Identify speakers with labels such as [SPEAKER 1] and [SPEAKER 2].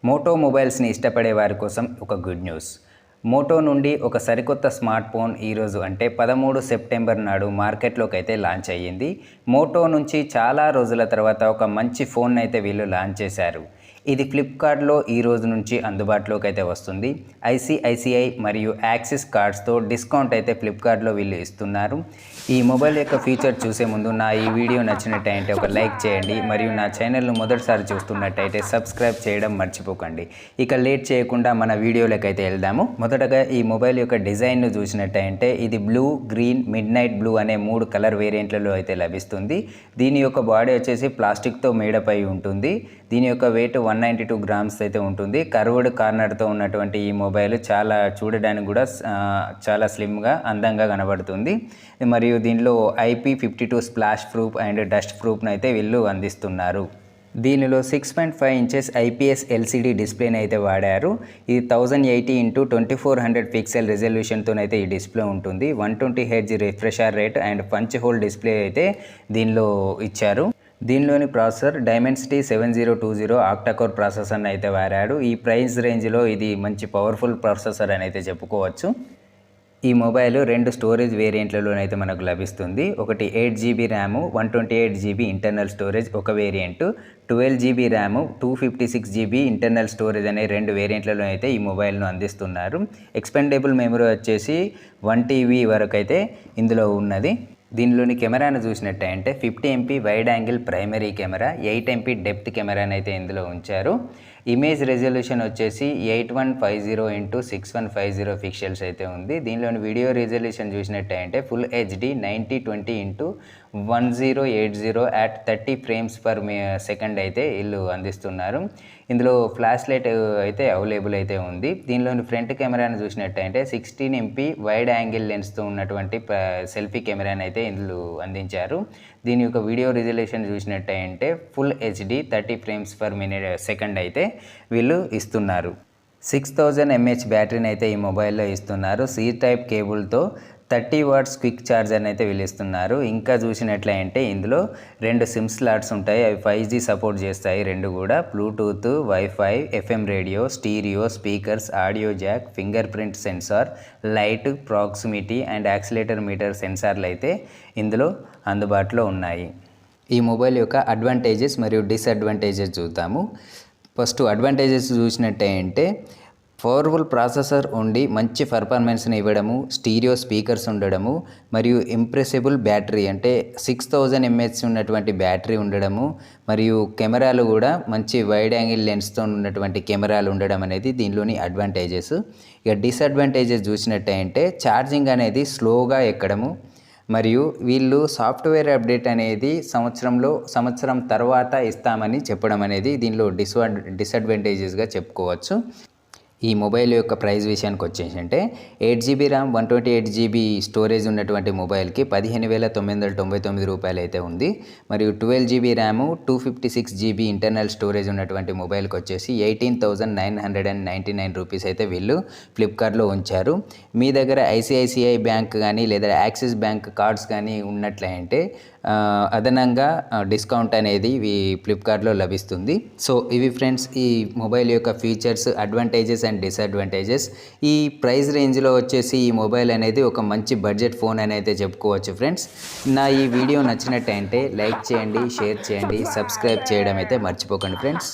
[SPEAKER 1] Moto మొబైల్స్ని ఇష్టపడే వారి కోసం ఒక గుడ్ న్యూస్. మోటో నుండి ఒక సరికొత్త స్మార్ట్ ఫోన్ ఈరోజు అంటే 13 సెప్టెంబర్ నాడు మార్కెట్లోకి అయితే లాంచ్ అయ్యింది. మోటో నుంచి చాలా రోజుల తర్వాత ఒక మంచి ఫోన్ అయితే వీళ్ళు లాంచ్ చేశారు. ఇది ఫ్లిప్కార్ట్లో ఈ రోజు నుంచి అందుబాటులోకి అయితే వస్తుంది. ఐసిఐసిఐ మరియు యాక్సిస్ కార్డ్స్తో డిస్కౌంట్ అయితే ఫ్లిప్కార్ట్లో వీళ్ళు ఇస్తున్నారు. ఈ మొబైల్ యొక్క ఫీచర్ చూసే ముందు నా ఈ వీడియో నచ్చినట్టయితే ఒక లైక్ చేయండి మరియు నా ఛానల్ను మొదటిసారి చూస్తున్నట్టయితే సబ్స్క్రైబ్ చేయడం మర్చిపోకండి. ఇక లేట్ చేయకుండా మన వీడియోలోకి అయితే వెళ్దాము. మొదటగా ఈ మొబైల్ యొక్క డిజైన్ను చూసినట్టయితే ఇది blue, green, mid night blue అనే 3 కలర్ వేరియంట్లలో అయితే లభిస్తుంది. దీని యొక్క బాడీ వచ్చేసి ప్లాస్టిక్తో మేడపై ఉంటుంది. దీని యొక్క వెయిట్ 192 గ్రామ్స్ అయితే ఉంటుంది. కర్వ్డ్ కార్నర్తో ఉన్నటువంటి ఈ మొబైల్ చూడడానికి కూడా చాలా స్లిమ్గా అందంగా కనబడుతుంది. మరియు దీనిలో IP52 splash proof and dust ప్రూఫ్ను అయితే వీళ్ళు అందిస్తున్నారు. దీనిలో 6.5 ఇంచెస్ IPS LCD డిస్ప్లేని అయితే వాడారు. ఇది 1080x2400 పిక్సెల్ రిజల్యూషన్తోనైతే ఈ డిస్ప్లే ఉంటుంది. 120 Hz refresher rate and punch whole display అయితే దీనిలో ఇచ్చారు. దీనిలోని ప్రాసెసర్ డైమెన్సిటీ 7020 ఆక్టాకోర్ ప్రాసెసర్ని అయితే వాడాడు. ఈ ప్రైస్ రేంజ్లో ఇది మంచి పవర్ఫుల్ ప్రాసెసర్ అని అయితే చెప్పుకోవచ్చు. ఈ మొబైల్ 2 స్టోరేజ్ వేరియంట్లలోనైతే మనకు లభిస్తుంది. ఒకటి 8GB RAM, 128GB internal storage ఒక variant, 12GB RAM, 256GB internal storage అనే 2 వేరియంట్లలో అయితే ఈ మొబైల్ను అందిస్తున్నారు. ఎక్స్పెండబుల్ మెమరీ వచ్చేసి 1TB వరకు అయితే ఇందులో ఉన్నది. దీనిలోని కెమెరాను చూసినట్టయితే 50MP wide angle primary camera, 8MP depth కెమెరాని అయితే ఇందులో ఉంచారు. ఇమేజ్ రెజల్యూషన్ వచ్చేసి 8150x6150 పిక్సెల్స్ అయితే ఉంది. దీనిలోని వీడియో రెజల్యూషన్ చూసినట్టయితే full HD 9020x1080 at 30 frames per second అయితే వీళ్ళు అందిస్తున్నారు. ఇందులో ఫ్లాష్ లైట్ అయితే అవైలబుల్ అయితే ఉంది. దీనిలోని ఫ్రంట్ కెమెరాను చూసినట్టయితే 16MP వైడ్ యాంగిల్ లెన్స్తో ఉన్నటువంటి సెల్ఫీ కెమెరాని అయితే ఇందులో అందించారు. దీని యొక్క వీడియో రిజల్యూషన్ చూసినట్టయితే full HD 30 frames per second అయితే వీళ్ళు ఇస్తున్నారు. 6000 mAh బ్యాటరీని అయితే ఈ మొబైల్లో ఇస్తున్నారు. C టైప్ కేబుల్తో 30 వాట్స్ క్విక్ ఛార్జర్ని అయితే వీళ్ళు ఇస్తున్నారు. ఇంకా చూసినట్లయితే ఇందులో 2 సిమ్ స్లాట్స్ ఉంటాయి. అవి 5G సపోర్ట్ చేస్తాయి. 2 కూడా Bluetooth, WiFi, FM radio, stereo, speakers, audio jack, fingerprint sensor, light, proximity and accelerator meter సెన్సార్లు అయితే ఇందులో అందుబాటులో ఉన్నాయి. ఈ మొబైల్ యొక్క అడ్వాంటేజెస్ మరియు డిసడ్వాంటేజెస్ చూద్దాము. ఫస్ట్ అడ్వాంటేజెస్ చూసినట్టయితే పవర్ఫుల్ ప్రాసెసర్ ఉండి మంచి పర్ఫార్మెన్స్ని ఇవ్వడము, స్టీరియో స్పీకర్స్ ఉండడము మరియు ఇంప్రెసిబుల్ బ్యాటరీ అంటే 6000 mAh ఉన్నటువంటి బ్యాటరీ ఉండడము మరియు కెమెరాలు కూడా మంచి వైడ్ యాంగిల్ లెన్స్తో ఉన్నటువంటి కెమెరాలు ఉండడం అనేది దీనిలోని అడ్వాంటేజెస్. ఇక డిసడ్వాంటేజెస్ చూసినట్టయితే ఛార్జింగ్ అనేది స్లోగా ఎక్కడము మరియు వీళ్ళు సాఫ్ట్వేర్ అప్డేట్ అనేది సంవత్సరం తర్వాత ఇస్తామని చెప్పడం అనేది దీనిలో డిసడ్వాంటేజెస్గా చెప్పుకోవచ్చు. ఈ మొబైల్ యొక్క ప్రైస్ విషయానికి వచ్చేసంటే 8GB ర్యామ్, 128GB స్టోరేజ్ ఉన్నటువంటి మొబైల్కి 15,999 రూపాయలు అయితే ఉంది. మరియు 12GB RAM, 256GB internal storage ఉన్నటువంటి మొబైల్కి వచ్చేసి 18,999 రూపీస్ అయితే వీళ్ళు ఫ్లిప్కార్ట్లో ఉంచారు. మీ దగ్గర ఐసిఐసిఐ బ్యాంక్ కానీ లేదా యాక్సిస్ బ్యాంక్ కార్డ్స్ కానీ ఉన్నట్లయితే అదనంగా డిస్కౌంట్ అనేది ఫ్లిప్కార్ట్లో లభిస్తుంది. సో ఇవి ఫ్రెండ్స్ ఈ మొబైల్ యొక్క ఫీచర్స్, అడ్వాంటేజెస్ అండ్ డిసడ్వాంటేజెస్. ఈ ప్రైస్ రేంజ్లో వచ్చేసి ఈ మొబైల్ అనేది ఒక మంచి బడ్జెట్ ఫోన్ అని అయితే చెప్పుకోవచ్చు ఫ్రెండ్స్. నా ఈ వీడియో నచ్చినట్టయితే లైక్ చేయండి, షేర్ చేయండి, సబ్స్క్రైబ్ చేయడం అయితే మర్చిపోకండి ఫ్రెండ్స్.